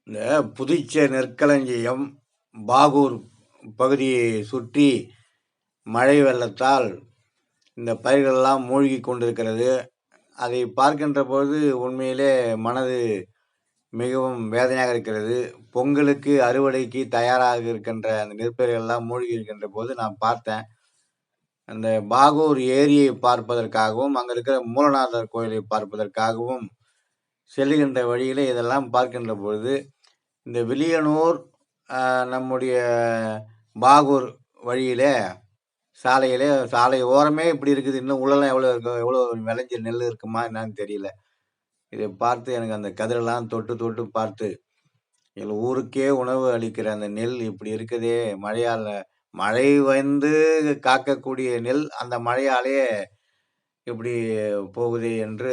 இந்த புதுச்சேரி நெற்களஞ்சியம் பாகூர் பகுதியை சுற்றி மழை வெள்ளத்தால் இந்த பயிர்களெல்லாம் மூழ்கி கொண்டிருக்கிறது. அதை பார்க்கின்ற போது உண்மையிலே மனது மிகவும் வேதனையாக இருக்கிறது. பொங்கலுக்கு அறுவடைக்கு தயாராக இருக்கின்ற அந்த நெற்பயிர்கள்லாம் மூழ்கி இருக்கின்ற போது நான் பார்த்தேன். அந்த பாகூர் ஏரியை பார்ப்பதற்காகவும், அங்க இருக்கிற மூலநாதர் கோயிலை பார்ப்பதற்காகவும் செல்லுகின்ற வழியிலே இதெல்லாம் பார்க்கின்ற பொழுது, இந்த வில்லியனூர் நம்முடைய பாகூர் வழியிலே சாலை ஓரமே இப்படி இருக்குது. இன்னும் உள்ளலாம் எவ்வளோ இருக்கும், எவ்வளோ விளைஞ்ச நெல் இருக்குமா என்னன்னு தெரியல. இதை பார்த்து எனக்கு அந்த கதிரெல்லாம் தொட்டு தொட்டு பார்த்து, எங்கள் ஊருக்கே உணவு அளிக்கிற அந்த நெல் இப்படி இருக்குதே, மழை வந்து காக்கக்கூடிய நெல் அந்த மழையாலேயே இப்படி போகுதே என்று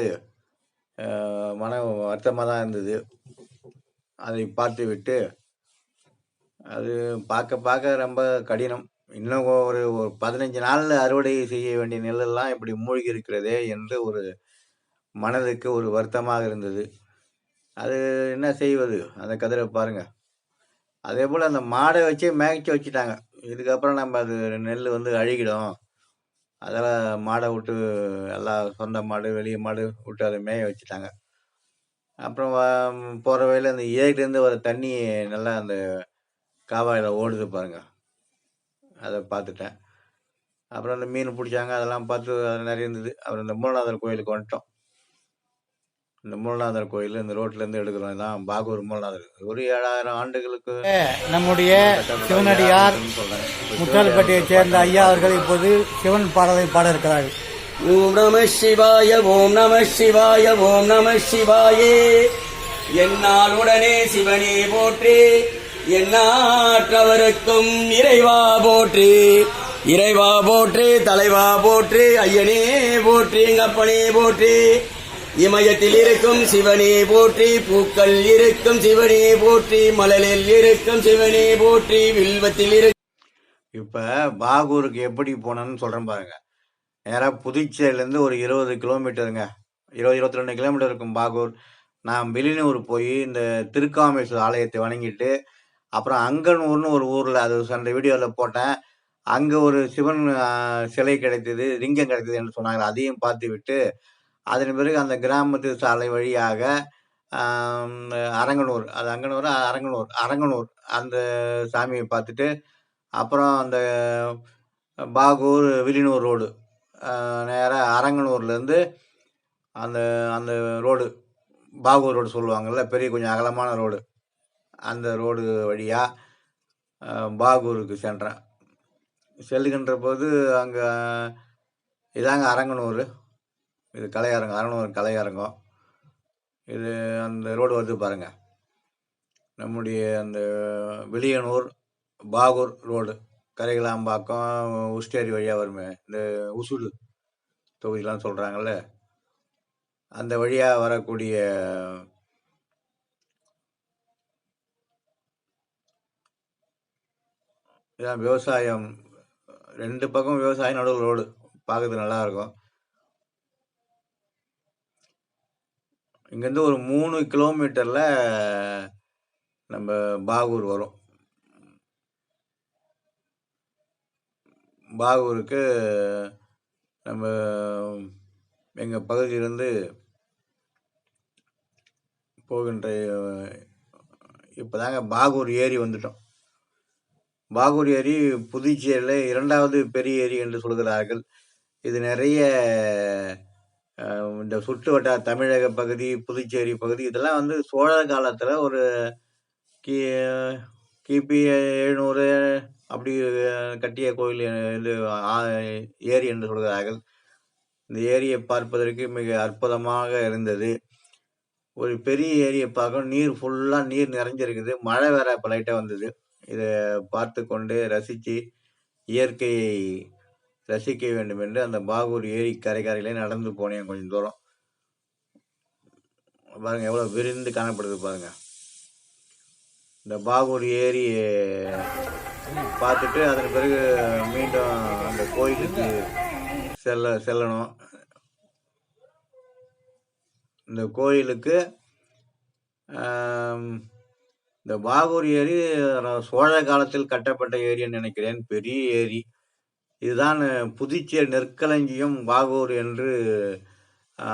மன வருத்தமாக தான் இருந்தது. அதை பார்த்துவிட்டு அது பார்க்க பார்க்க ரொம்ப கடினம். இன்னும் ஒரு 15 நாள்ல அறுவடை செய்ய வேண்டிய நெல்லெல்லாம் இப்படி மூழ்கி இருக்கிறதே என்று ஒரு மனதுக்கு ஒரு வருத்தமாக இருந்தது. அது என்ன செய்வது? அந்த கதிரை பாருங்க. அதேபோல் அந்த மாடை வச்சே மேய்க்க வச்சுட்டாங்க. இதுக்கப்புறம் நம்ம அது நெல் வந்து அழுகிடும். அதெல்லாம் மாடை விட்டு எல்லாம் சொந்த மாடு, வெளிய மாடு விட்டு அதை மேய வச்சுட்டாங்க. அப்புறம் போகிற வழியில அந்த ஏரியிலேருந்து வர தண்ணி நல்லா அந்த காவாயில் ஓடுது பாருங்க. அதை பார்த்துட்டேன். அப்புறம் அந்த மீன் பிடிச்சாங்க, அதெல்லாம் பார்த்து அது நிறைய இருந்தது. அப்புறம் இந்த மூலநாதர் கோயிலுக்கு வந்துட்டோம். இந்த மூலநாதர் கோயில் இந்த ரோட்லேருந்து எடுக்கிறோம். இதான் பாகூர் மூலநாதர். ஒரு 7000 ஆண்டுகளுக்கு நம்முடைய சிவனடியார் முத்தால்பட்டியைச் சேர்ந்த ஐயா அவர்கள் இப்போது சிவன் பாடலை பாட இருக்கிறார்கள். ஓம் நம சிவாய ஓம் நம சிவாய ஓம் நம சிவாயே. என்னால் உடனே சிவனே போற்றி, எந்நாட்டவருக்கும் இறைவா போற்றி. இறைவா போற்றி, தலைவா போற்றி, ஐயனே போற்றி, எங்கப்பனே போற்றி. இமயத்தில் இருக்கும் சிவனே போற்றி, பூக்கள் இருக்கும் சிவனே போற்றி, மலரில் இருக்கும் சிவனே போற்றி, வில்வத்தில் இருக்கும். இப்ப பாகூருக்கு எப்படி போனோம்னு சொல்றேன் பாருங்க. நேராக புதுச்சேரியிலேருந்து ஒரு 20 கிலோமீட்டருங்க. 22 கிலோமீட்டர் இருக்கும் பாகூர். நான் வில்லியனூர் போய் இந்த திருக்காமேஸ்வரர் ஆலயத்தை வணங்கிட்டு, அப்புறம் அங்கனூர்னு ஒரு ஊரில் அது அந்த வீடியோவில் போட்டேன். அங்கே ஒரு சிவன் சிலை கிடைத்தது, லிங்கம் கிடைத்தது என்று சொன்னாங்க. அதையும் பார்த்து விட்டு, அதன் பிறகு அந்த கிராமத்து சாலை வழியாக அரங்கனூர், அது அரங்கனூர் அந்த சாமியை பார்த்துட்டு, அப்புறம் அந்த பாகூர் வில்லியனூர் ரோடு நேராக அரங்கனூர்லேருந்து அந்த அந்த ரோடு பாகூர் ரோடு சொல்லுவாங்கள்ல, பெரிய கொஞ்சம் அகலமான ரோடு, அந்த ரோடு வழியாக பாகூருக்கு சென்றேன். செல்லுகின்ற போது அங்கே இதாங்க அரங்கனூர், இது கலையரங்கம், அரங்கனூர் கலையரங்கம். இது அந்த ரோடு வருது பாருங்கள். நம்முடைய அந்த வில்லியனூர் பாகூர் ரோடு, கரைகளாம்பாக்கம் உஸ்டேரி வழியாக வருமே, இந்த உசுடு தொகுதியெலாம் சொல்கிறாங்கல்ல, அந்த வழியாக வரக்கூடிய இதான் விவசாயம். 2 பக்கம் விவசாயம், நடுவில் ரோடு. பார்க்கறதுக்கு நல்லாயிருக்கும். இங்கேருந்து ஒரு 3 கிலோமீட்டரில் நம்ம பாகூர் வரும். பாகூருக்கு நம்ம எங்கள் பகுதியிலேருந்து போகின்ற இப்போ தாங்க பாகூர் ஏரி வந்துட்டோம். பாகூர் ஏரி புதுச்சேரியில் 2வது பெரிய ஏரி என்று சொல்கிறார்கள். இது நிறைய இந்த சுற்று வட்டார தமிழக பகுதி, புதுச்சேரி பகுதி இதெல்லாம் வந்து சோழர் காலத்தில் ஒரு கிபி 700 அப்படி கட்டிய கோயில் இது ஏரி என்று சொல்கிறார்கள். இந்த ஏரியை பார்ப்பதற்கு மிக அற்புதமாக இருந்தது. ஒரு பெரிய ஏரியை பார்க்கணும், நீர் ஃபுல்லாக நீர் நிறைஞ்சிருக்குது. மழை வேற இப்போ லைட்டாக வந்தது. இதை பார்த்து கொண்டு ரசித்து இயற்கையை ரசிக்க வேண்டும் என்று அந்த பாகூர் ஏரி கரையிலே நடந்து போனேன் கொஞ்சம் தூரம். பாருங்கள் எவ்வளோ விரிந்து காணப்படுது பாருங்கள். இந்த பாகூர் ஏரி பார்த்துட்டு அதன் பிறகு மீண்டும் அந்த கோயிலுக்கு செல்லணும். இந்த கோயிலுக்கு இந்த பாகூர் ஏரி சோழ காலத்தில் கட்டப்பட்ட ஏரின்னு நினைக்கிறேன். பெரிய ஏரி. இதுதான் புதுச்சேரி நெற்களஞ்சியம் பாகூர் என்று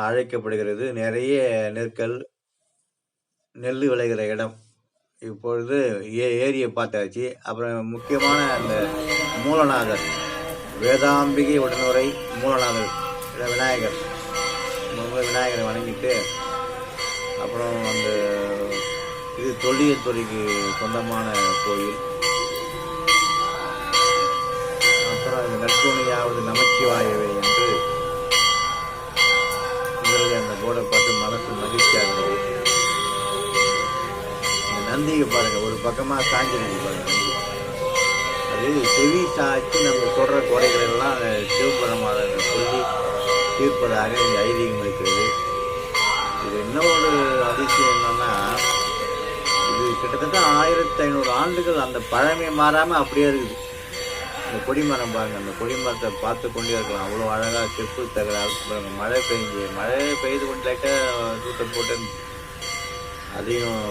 அழைக்கப்படுகிறது. நிறைய நெற்கள், நெல் விளைகிற இடம். இப்பொழுது ஏரியை பார்த்தாச்சு. அப்புறம் முக்கியமான அந்த மூலநாதர், வேதாம்பிகை உடனுரை மூலநாதர் விநாயகர், விநாயகரை வணங்கிட்டு அப்புறம் அந்த இது தொல்லியத்துறைக்கு சொந்தமான கோயில். அப்புறம் இந்த நற்கோணியாவது நமச்சிவாயவே என்று உங்களுக்கு அந்த போர்டை பார்த்து மனசு மகிழ்ச்சியாக இருந்தது. இந்த நந்தியை பாருங்க, ஒரு பக்கமா சாஞ்சிருக்கு பாருங்க நந்தி. அது செவி சாய்ச்சி நம்ம சொல்ற குறைகள் எல்லாம் சிவபெருமானை சொல்லி தீர்ப்பதாக இந்த ஐதீகம் இருக்கிறது. இது என்ன ஒரு அதிசயம் என்னன்னா, இது கிட்டத்தட்ட 1500 ஆண்டுகள் அந்த பழமை மாறாம அப்படியே இருக்குது. இந்த கொடிமரம் பாருங்க, அந்த கொடிமரத்தை பார்த்து கொண்டே இருக்கலாம். அவ்வளோ அழகாக செப்பு தகரால் மழை பெய்து கொண்டு லைட்டாக தூத்த போட்டு அதையும்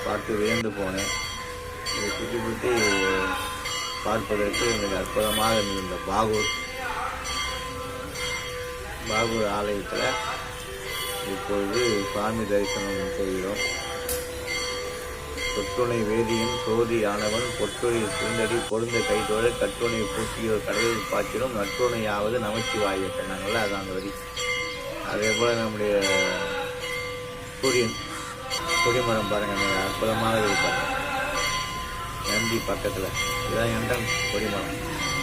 பார்த்து வியந்து போனேன். இதை சுற்றி சுற்றி பார்ப்பதற்கு எனக்கு அற்புதமாக இருந்தது. இந்த பாகூர் ஆலயத்தில் இப்பொழுது சுவாமி தரிசனம் செய்கிறோம். தொற்றுணை வேதியின் சோதி ஆனவன் பொற்றுணை சுந்தடி பொருந்த கைத்தோடு கட்டுணை பூட்டியோர் கடலில் பாய்ச்சிடும் நற்றுணையாவது நமச்சிவாய சொன்னாங்கள்ல, அது அந்த வரி. அதே போல் நம்முடைய சூரியன் கொடிமரம் பாருங்கள், அற்புதமாக இருப்பாங்க. நந்தி பக்கத்தில் இதுதான் என்ட்ரன்ஸ். கொடிமரம்,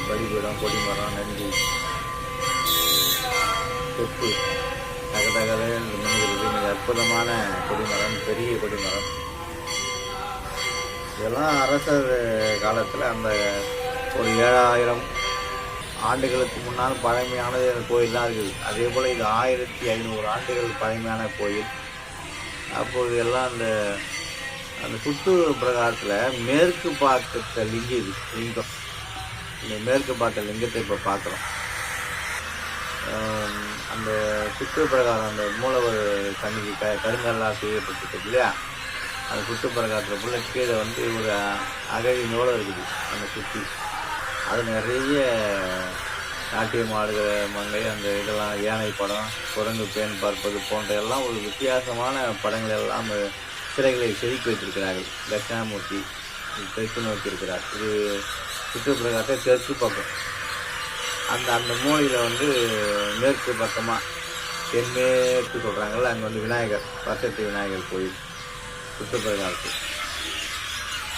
வழிபீடம், கொடிமரம், நந்தி, செப்பு தகதகதை மின்னுகிறது. மிக அற்புதமான கொடிமரம், பெரிய கொடிமரம். இதெல்லாம் அரசர் காலத்தில் அந்த ஒரு 7000 ஆண்டுகளுக்கு முன்னால் பழமையான கோயில் தான் இருக்குது. அதே போல் இது 1500 ஆண்டுகள் பழமையான கோயில். அப்போது எல்லாம் அந்த சுற்று பிரகாரத்தில் மேற்கு பார்த்த லிங்கம், இந்த மேற்கு பார்த்த லிங்கத்தை இப்போ பார்க்குறோம். அந்த சுற்று பிரகாரம் அந்த மூலவர் சன்னிதி கருங்கல்லாம் செய்யப்பட்டிருக்கு இல்லையா, அந்த சுற்று பிரகாரத்தில் ஃபுல்லாக கீழே வந்து ஒரு அகழினோடு இருக்குது அந்த சுற்றி. அது நிறைய நாட்டியம் ஆடுகிற மங்கை, அந்த இதெல்லாம் யானை படம், குரங்கு பேன் பார்ப்பது போன்ற எல்லாம் ஒரு வித்தியாசமான படங்கள் எல்லாம் சிலைகளை செதுக்கி வைத்திருக்கிறார்கள். தட்சிணாமூர்த்தி தெற்கு நோக்கி இருக்கிறார். இது சுற்று பிரகாரத்தை தெற்கு பக்கம். அந்த மூலையில் வந்து மேற்கு பக்கமாக தென்மேற்கு சொல்கிறாங்கல்ல, அங்கே வந்து விநாயகர், வசத்தி விநாயகர் கோயில் சுற்றுப்பிரகாரத்து.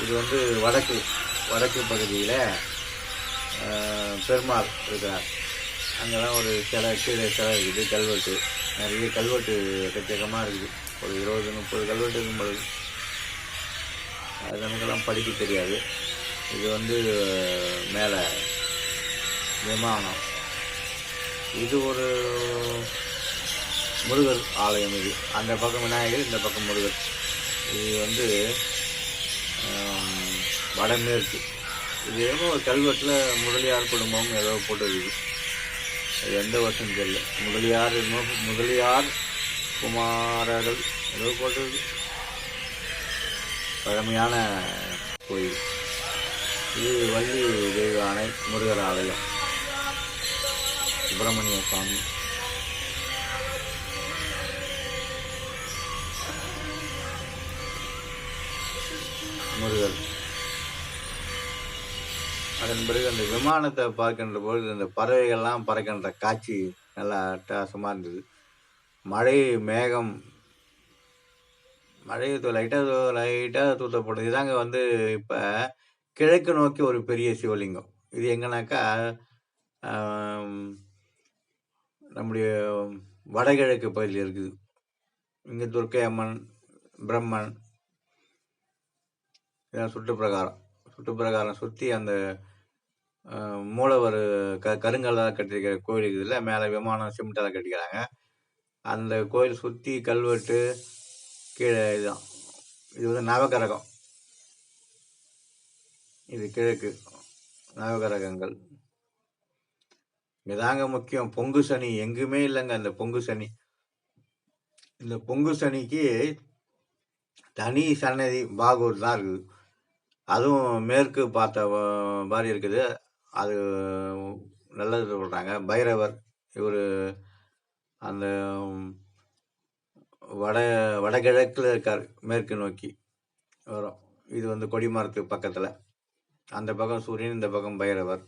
இது வந்து வடக்கு பகுதியில் பெருமாள் இருக்கிறார். அங்கெல்லாம் ஒரு கீழே சிலை இருக்குது, கல்வெட்டு, நிறைய கல்வெட்டு எக்கச்சக்கமாக இருக்குது. ஒரு 20-30 கல்வெட்டு இருக்கும் பொழுது அது நமக்கெல்லாம் படிக்க தெரியாது. இது வந்து மேலே விமானம். இது ஒரு முருகர் ஆலயம். இது அந்த பக்கம் விநாயகர், இந்த பக்கம் முருகர். இது வந்து வடமேற்கு. இது ஏதோ ஒரு கல்வெட்டில் முதலியார் குடும்பம் ஏதோ போட்டிருக்கு. அது எந்த வருஷம் தெரியல. முதலியார் குமாரர்கள் ஏதோ போட்டிருக்கு. பழமையான கோயில். இது வள்ளி தெய்வானை முருகர் ஆலயம், சுப்பிரமணிய சுவாமி. முருகர். அதன் பிறகு அந்த விமானத்தை பார்க்கின்ற பொழுது அந்த பறவைகள்லாம் பறக்கின்ற காட்சி நல்லா அட்டகாசமாக இருந்தது. மேகம் மழை லைட்டாக தூத்தப்படுது. இதாங்க வந்து இப்போ கிழக்கு நோக்கி ஒரு பெரிய சிவலிங்கம். இது எங்கன்னாக்கா நம்முடைய வடகிழக்கு பகுதியில் இருக்குது. இங்கே துர்க்கை அம்மன், பிரம்மன், இதெல்லாம் சுற்றுப்பிரகாரம் சுற்றி அந்த மூலவர் கருங்கல்லால் கட்டியிருக்கிற கோயில் இருக்குதுல்ல, மேலே விமானம் சிமெண்டால் கட்டிக்கிறாங்க. அந்த கோயில் சுற்றி கல்வெட்டு கீழே இதுதான். இது வந்து நவகரகம். இது கிழக்கு நவகரகங்கள். இதாங்க முக்கியம். பொங்கு சனி எங்குமே இல்லைங்க. இந்த பொங்கு சனிக்கு தனி சன்னதி பாகூர் தான் இருக்குது. அதுவும் மேற்கு பார்த்த மாதிரி இருக்குது. அது நல்லது சொல்கிறாங்க. பைரவர் இவர் அந்த வடகிழக்கில் இருக்கார், மேற்கு நோக்கி வரும். இது வந்து கொடிமரத்து பக்கத்தில், அந்த பக்கம் சூரியன், இந்த பக்கம் பைரவர்.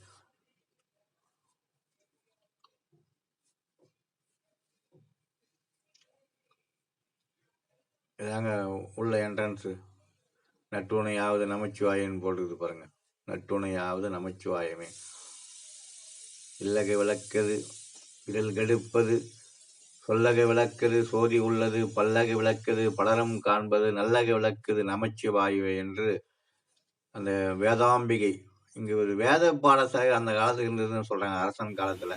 இதாங்க உள்ள என்ட்ரன்ஸு. நட்டுணையாவது நமச்சிவாயன்னு போட்டுருக்குது பாருங்க. நட்டுணையாவது நமச்சிவாயமே. இல்லகை விளக்குது விரல் கெடுப்பது, சொல்லகை விளக்குது சோதி உள்ளது, பல்லகை விளக்குது படலம் காண்பது, நல்லகை விளக்குது நமச்சிவாயுவே என்று அந்த வேதாம்பிகை, இங்கே ஒரு வேத பாடசாலை அந்த காலத்துக்கு இருந்ததுன்னு சொல்கிறாங்க, அரசன் காலத்தில்.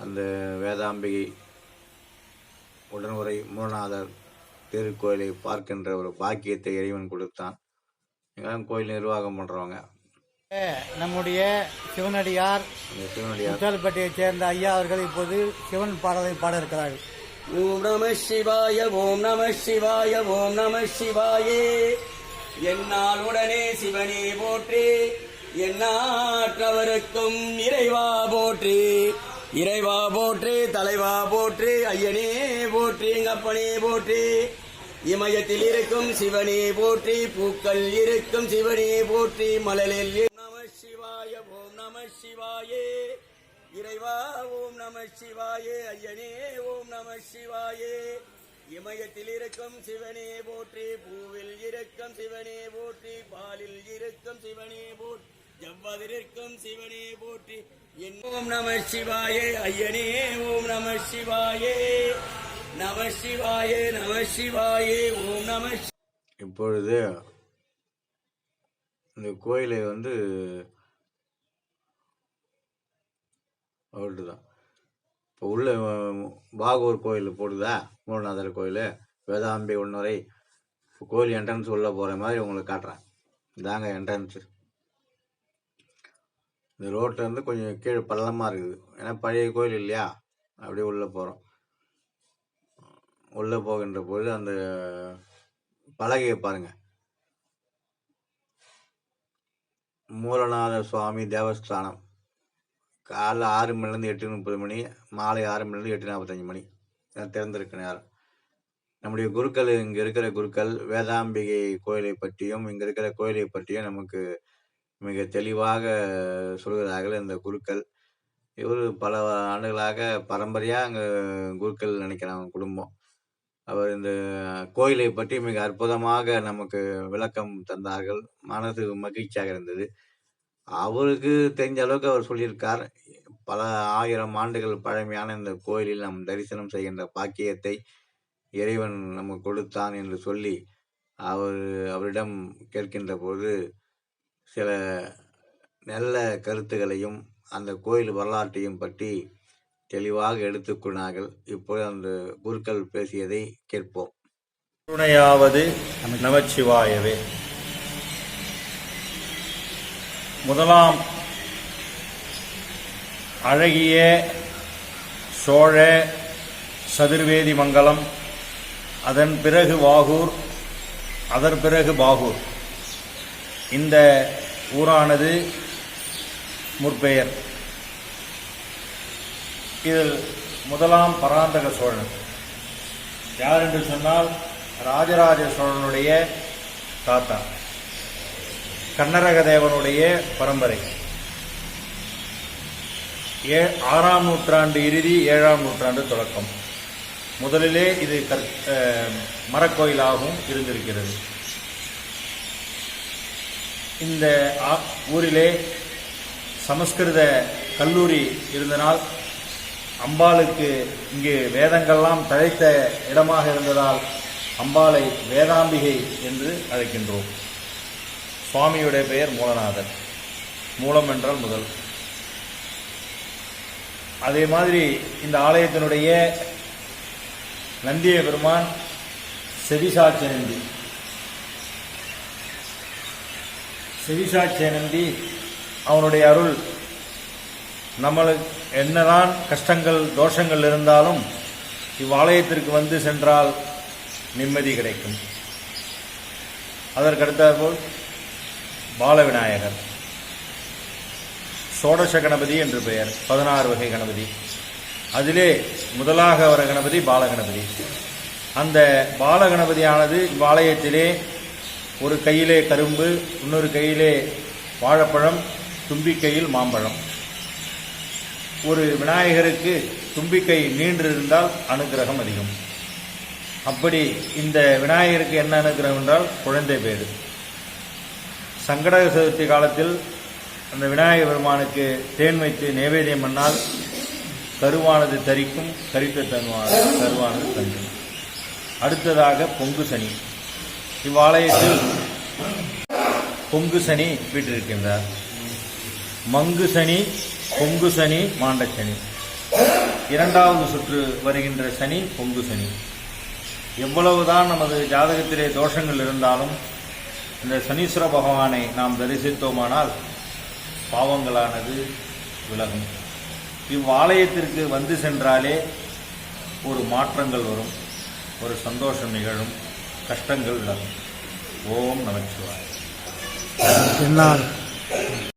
அந்த வேதாம்பிகை உடனுரை மூலநாதர் திருக்கோயிலை பார்க்கின்ற ஒரு பாக்கியத்தை இறைவன் கொடுத்தான். எங்கெல்லாம் கோயில் நிர்வாகம் பண்ணுறவங்க நம்முடைய சிவனடியார் முத்தால்பட்டியைச் சேர்ந்த ஐயா அவர்கள் இப்போது சிவன் பாடலை பாட இருக்கிறார்கள். ஓம் நம சிவாய, ஓம் நம சிவாய, ஓம் நம சிவாயே. என்னாலுடனே சிவனே போற்றி, எந்நாட்டவருக்கும் இறைவா போற்றி. இறைவா போற்றி, தலைவா போற்றி, ஐயனே போற்றி, அப்பனே போற்றி. இமயத்தில் இருக்கும் சிவனே போற்றி, பூக்கள் இருக்கும் சிவனே போற்றி, மலலில் நம சிவாய, ஓம் நம சிவாயே. இறைவா ஓம் நம சிவாயே, ஐயனே ஓம் நம சிவாயே. இமயத்தில் இருக்கும் சிவனே போற்றி, பூவில் இருக்கும் சிவனே போற்றி, பாலில் இருக்கும் சிவனே போற்றி, ஜவ்வதிருக்கும் சிவனே போற்றி. ஓம் நம சிவாயே, ஐயனே ஓம் நம சிவாயே. நம சிவாயே, நம சிவாயே, ஓம் நம. இப்பொழுது இந்த கோயிலை வந்து அவர்கிட்ட தான் இப்போ உள்ள பாகூர் கோயில் போடுதா, மூலநாதர் கோயில், வேதாம்பி உன்னுரை கோயில் என்ட்ரன்ஸ் உள்ளே போகிற மாதிரி உங்களுக்கு காட்டுறேன். இதாங்க என்ட்ரன்ஸு. இந்த ரோட்லேருந்து கொஞ்சம் கீழே பள்ளமாக இருக்குது, ஏன்னா பழைய கோயில் இல்லையா. அப்படியே உள்ளே போகிறோம். உள்ளே போகின்ற பொழுது அந்த பலகையை பாருங்கள். மூலநாத சுவாமி தேவஸ்தானம். காலைல 6 மணிலேருந்து 8:30 மணி, மாலை 6 மணிலேருந்து 8:45 மணி திறந்திருக்க நேரம். நம்முடைய குருக்கள், இங்கே இருக்கிற குருக்கள் வேதாம்பிகை கோயிலை பற்றியும் இங்கே இருக்கிற கோயிலை பற்றியும் நமக்கு மிக தெளிவாக சொல்கிறார்கள் இந்த குருக்கள். இவர் பல ஆண்டுகளாக பரம்பரையாக அங்கே குருக்கள் நினைக்கிறாங்க குடும்பம். அவர் இந்த கோயிலை பற்றி மிக அற்புதமாக நமக்கு விளக்கம் தந்தார்கள். மனது மகிழ்ச்சியாக இருந்தது. அவருக்கு தெரிஞ்ச அளவுக்கு அவர் சொல்லியிருக்கார். பல 1000 ஆண்டுகள் பழமையான இந்த கோயிலில் நாம் தரிசனம் செய்கின்ற பாக்கியத்தை இறைவன் நமக்கு கொடுத்தான் என்று சொல்லி அவரிடம் கேட்கின்ற போது சில நல்ல கருத்துக்களையும் அந்த கோயில் வரலாற்றையும் பற்றி தெளிவாக எடுத்துக்கொண்டார்கள். இப்போது அந்த குருக்கள் பேசியதை கேட்போம். துணையாவது நமச்சிவாயவே. முதலாம் அழகிய சோழ சதுர்வேதி மங்கலம், அதன் பிறகு வாகூர், அதன் பிறகு பாகூர். இந்த ஊரானது முற்பெயர். இதில் முதலாம் பராந்தக சோழன் யார் என்று சொன்னால் ராஜராஜ சோழனுடைய தாத்தா, கண்ணரக தேவனுடைய பரம்பரை. 6ஆம் நூற்றாண்டு இறுதி 7ஆம் நூற்றாண்டு தொடக்கம். முதலிலே இது மரக்கோயிலாகவும் இருந்திருக்கிறது. இந்த ஊரிலே சமஸ்கிருத கல்லூரி இருந்தனால் அம்பாளுக்கு இங்கு வேதங்கள்லாம் தழைத்த இடமாக இருந்ததால் அம்பாளை வேதாம்பிகை என்று அழைக்கின்றோம். சுவாமியுடைய பெயர் மூலநாதர். மூலம் என்றால் முதல். அதே மாதிரி இந்த ஆலயத்தினுடைய நந்திய பெருமான் செவிசாட்சி நந்தி. செவிசாட்சி நந்தி அவனுடைய அருள் நம்மளுக்கு என்னதான் கஷ்டங்கள் தோஷங்கள் இருந்தாலும் இவ்வாலயத்திற்கு வந்து சென்றால் நிம்மதி கிடைக்கும். அதற்கடுத்தாற்போல் பால விநாயகர், சோடச கணபதி என்று பெயர், 16 வகை கணபதி. அதிலே முதலாக வர கணபதி பாலகணபதி. அந்த பாலகணபதியானது இவ்வாலயத்திலே ஒரு கையிலே கரும்பு, இன்னொரு கையிலே வாழைப்பழம், தும்பிக்கையில் மாம்பழம். ஒரு விநாயகருக்கு தும்பிக்கை நீண்டிருந்தால் அனுக்கிரகம் அதிகம். அப்படி இந்த விநாயகருக்கு என்ன அனுக்கிரகம் என்றால் குழந்தை பேறு. சங்கடக சதுர்த்தி காலத்தில் அந்த விநாயகர் பெருமானுக்கு தேன் வைத்து நைவேத்தியம் பண்ணால் கருவானது தரிக்கும், கரித்த கருவானது தங்கும். அடுத்ததாக பொங்கு சனி. இவ்வாலயத்தில் பொங்கு சனி வீற்றிருக்கின்றார். மங்கு சனி, பொங்கு சனி, மாண்டச்சனி. 2வது சுற்று வருகின்ற சனி பொங்கு சனி. எவ்வளவுதான் நமது ஜாதகத்திலே தோஷங்கள் இருந்தாலும் இந்த சனீஸ்வர பகவானை நாம் தரிசித்தோமானால் பாவங்களானது விலகும். இவ்வாலயத்திற்கு வந்து சென்றாலே ஒரு மாற்றங்கள் வரும், ஒரு சந்தோஷம் நிகழும், கஷ்டங்கள் விலகும். ஓம் நமச்சிவாய.